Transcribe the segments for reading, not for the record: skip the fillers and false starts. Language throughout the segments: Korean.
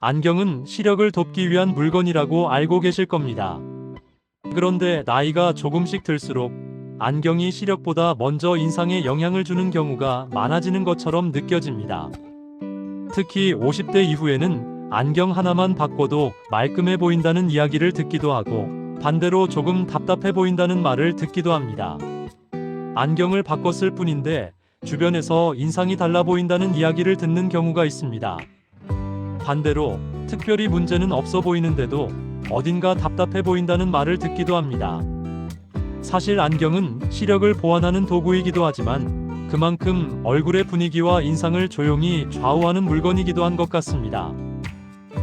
안경은 시력을 돕기 위한 물건이라고 알고 계실 겁니다. 그런데 나이가 조금씩 들수록 안경이 시력보다 먼저 인상에 영향을 주는 경우가 많아지는 것처럼 느껴집니다. 특히 50대 이후에는 안경 하나만 바꿔도 말끔해 보인다는 이야기를 듣기도 하고, 반대로 조금 답답해 보인다는 말을 듣기도 합니다. 안경을 바꿨을 뿐인데 주변에서 인상이 달라 보인다는 이야기를 듣는 경우가 있습니다. 반대로 특별히 문제는 없어 보이는데도 어딘가 답답해 보인다는 말을 듣기도 합니다. 사실 안경은 시력을 보완하는 도구이기도 하지만 그만큼 얼굴의 분위기와 인상을 조용히 좌우하는 물건이기도 한 것 같습니다.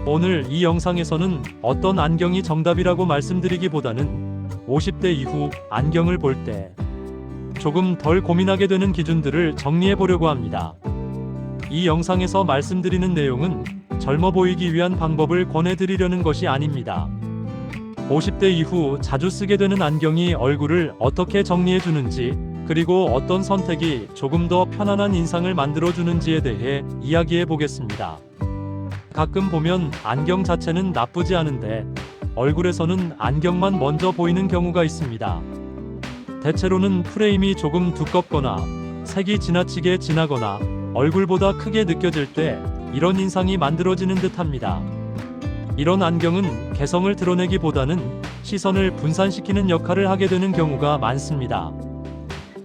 오늘 이 영상에서는 어떤 안경이 정답이라고 말씀드리기보다는 50대 이후 안경을 볼 때 조금 덜 고민하게 되는 기준들을 정리해 보려고 합니다. 이 영상에서 말씀드리는 내용은 젊어 보이기 위한 방법을 권해드리려는 것이 아닙니다. 50대 이후 자주 쓰게 되는 안경이 얼굴을 어떻게 정리해 주는지, 그리고 어떤 선택이 조금 더 편안한 인상을 만들어 주는지에 대해 이야기해 보겠습니다. 가끔 보면 안경 자체는 나쁘지 않은데 얼굴에서는 안경만 먼저 보이는 경우가 있습니다. 대체로는 프레임이 조금 두껍거나 색이 지나치게 진하거나 얼굴보다 크게 느껴질 때 이런 인상이 만들어지는 듯합니다. 이런 안경은 개성을 드러내기보다는 시선을 분산시키는 역할을 하게 되는 경우가 많습니다.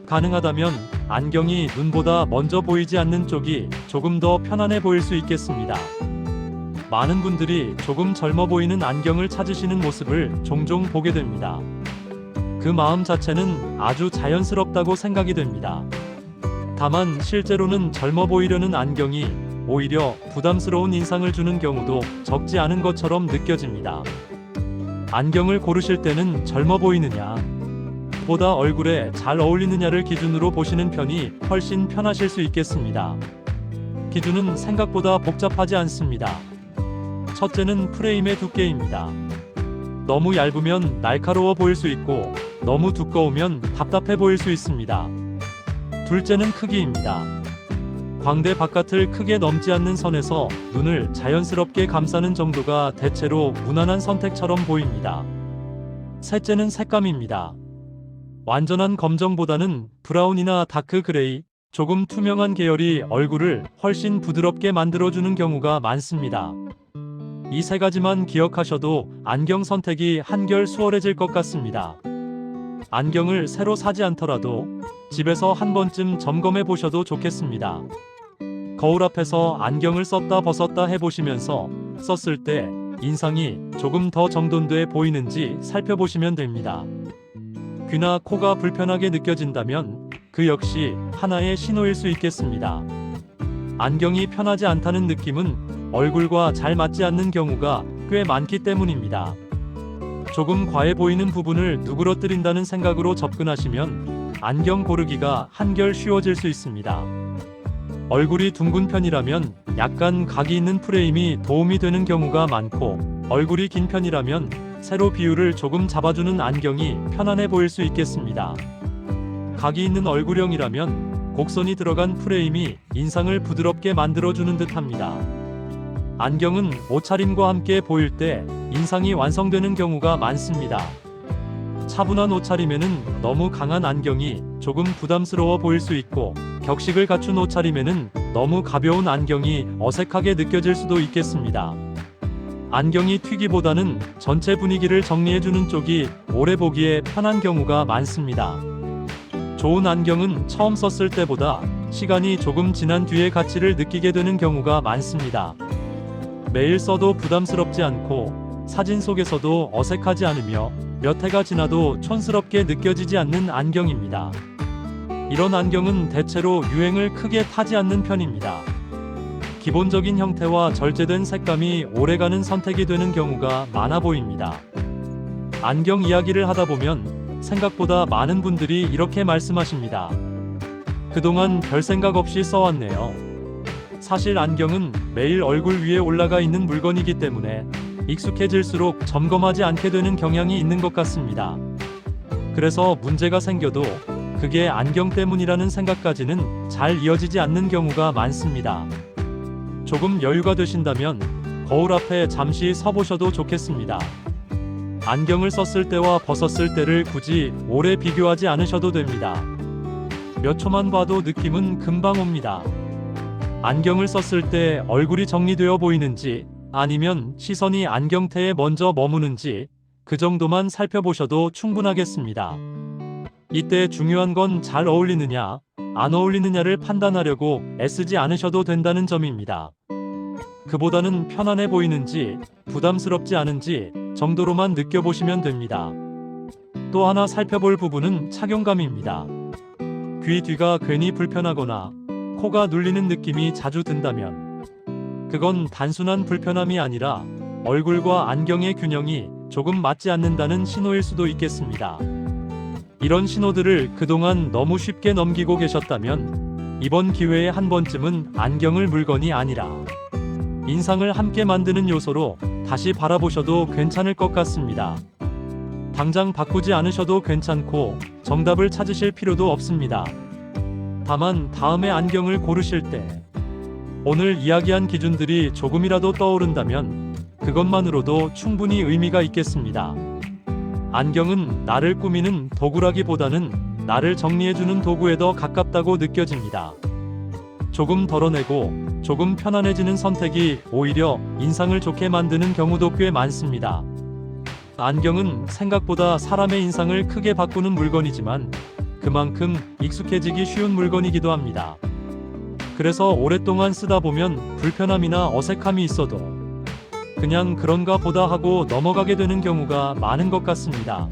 가능하다면 안경이 눈보다 먼저 보이지 않는 쪽이 조금 더 편안해 보일 수 있겠습니다. 많은 분들이 조금 젊어 보이는 안경을 찾으시는 모습을 종종 보게 됩니다. 그 마음 자체는 아주 자연스럽다고 생각이 됩니다. 다만 실제로는 젊어 보이려는 안경이 오히려 부담스러운 인상을 주는 경우도 적지 않은 것처럼 느껴집니다. 안경을 고르실 때는 젊어 보이느냐, 보다 얼굴에 잘 어울리느냐를 기준으로 보시는 편이 훨씬 편하실 수 있겠습니다. 기준은 생각보다 복잡하지 않습니다. 첫째는 프레임의 두께입니다. 너무 얇으면 날카로워 보일 수 있고 너무 두꺼우면 답답해 보일 수 있습니다. 둘째는 크기입니다. 광대 바깥을 크게 넘지 않는 선에서 눈을 자연스럽게 감싸는 정도가 대체로 무난한 선택처럼 보입니다. 셋째는 색감입니다. 완전한 검정보다는 브라운이나 다크 그레이, 조금 투명한 계열이 얼굴을 훨씬 부드럽게 만들어주는 경우가 많습니다. 이 세 가지만 기억하셔도 안경 선택이 한결 수월해질 것 같습니다. 안경을 새로 사지 않더라도 집에서 한 번쯤 점검해 보셔도 좋겠습니다. 거울 앞에서 안경을 썼다 벗었다 해보시면서 썼을 때 인상이 조금 더 정돈돼 보이는지 살펴보시면 됩니다. 귀나 코가 불편하게 느껴진다면 그 역시 하나의 신호일 수 있겠습니다. 안경이 편하지 않다는 느낌은 얼굴과 잘 맞지 않는 경우가 꽤 많기 때문입니다. 조금 과해 보이는 부분을 누그러뜨린다는 생각으로 접근하시면 안경 고르기가 한결 쉬워질 수 있습니다. 얼굴이 둥근 편이라면 약간 각이 있는 프레임이 도움이 되는 경우가 많고, 얼굴이 긴 편이라면 세로 비율을 조금 잡아주는 안경이 편안해 보일 수 있겠습니다. 각이 있는 얼굴형이라면 곡선이 들어간 프레임이 인상을 부드럽게 만들어주는 듯합니다. 안경은 옷차림과 함께 보일 때 인상이 완성되는 경우가 많습니다. 차분한 옷차림에는 너무 강한 안경이 조금 부담스러워 보일 수 있고, 격식을 갖춘 옷차림에는 너무 가벼운 안경이 어색하게 느껴질 수도 있겠습니다. 안경이 튀기보다는 전체 분위기를 정리해주는 쪽이 오래 보기에 편한 경우가 많습니다. 좋은 안경은 처음 썼을 때보다 시간이 조금 지난 뒤에 가치를 느끼게 되는 경우가 많습니다. 매일 써도 부담스럽지 않고 사진 속에서도 어색하지 않으며 몇 해가 지나도 촌스럽게 느껴지지 않는 안경입니다. 이런 안경은 대체로 유행을 크게 타지 않는 편입니다. 기본적인 형태와 절제된 색감이 오래가는 선택이 되는 경우가 많아 보입니다. 안경 이야기를 하다 보면 생각보다 많은 분들이 이렇게 말씀하십니다. 그동안 별 생각 없이 써왔네요. 사실 안경은 매일 얼굴 위에 올라가 있는 물건이기 때문에 익숙해질수록 점검하지 않게 되는 경향이 있는 것 같습니다. 그래서 문제가 생겨도 그게 안경 때문이라는 생각까지는 잘 이어지지 않는 경우가 많습니다. 조금 여유가 되신다면 거울 앞에 잠시 서보셔도 좋겠습니다. 안경을 썼을 때와 벗었을 때를 굳이 오래 비교하지 않으셔도 됩니다. 몇 초만 봐도 느낌은 금방 옵니다. 안경을 썼을 때 얼굴이 정리되어 보이는지 아니면 시선이 안경테에 먼저 머무는지 그 정도만 살펴보셔도 충분하겠습니다. 이때 중요한 건 잘 어울리느냐, 안 어울리느냐를 판단하려고 애쓰지 않으셔도 된다는 점입니다. 그보다는 편안해 보이는지, 부담스럽지 않은지 정도로만 느껴보시면 됩니다. 또 하나 살펴볼 부분은 착용감입니다. 귀 뒤가 괜히 불편하거나 코가 눌리는 느낌이 자주 든다면 그건 단순한 불편함이 아니라 얼굴과 안경의 균형이 조금 맞지 않는다는 신호일 수도 있겠습니다. 이런 신호들을 그동안 너무 쉽게 넘기고 계셨다면 이번 기회에 한 번쯤은 안경을 물건이 아니라 인상을 함께 만드는 요소로 다시 바라보셔도 괜찮을 것 같습니다. 당장 바꾸지 않으셔도 괜찮고 정답을 찾으실 필요도 없습니다. 다만 다음에 안경을 고르실 때 오늘 이야기한 기준들이 조금이라도 떠오른다면 그것만으로도 충분히 의미가 있겠습니다. 안경은 나를 꾸미는 도구라기보다는 나를 정리해주는 도구에 더 가깝다고 느껴집니다. 조금 덜어내고 조금 편안해지는 선택이 오히려 인상을 좋게 만드는 경우도 꽤 많습니다. 안경은 생각보다 사람의 인상을 크게 바꾸는 물건이지만 그만큼 익숙해지기 쉬운 물건이기도 합니다. 그래서 오랫동안 쓰다 보면 불편함이나 어색함이 있어도 그냥 그런가 보다 하고 넘어가게 되는 경우가 많은 것 같습니다.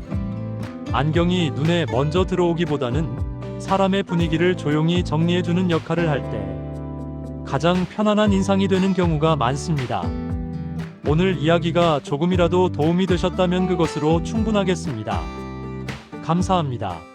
안경이 눈에 먼저 들어오기보다는 사람의 분위기를 조용히 정리해주는 역할을 할 때 가장 편안한 인상이 되는 경우가 많습니다. 오늘 이야기가 조금이라도 도움이 되셨다면 그것으로 충분하겠습니다. 감사합니다.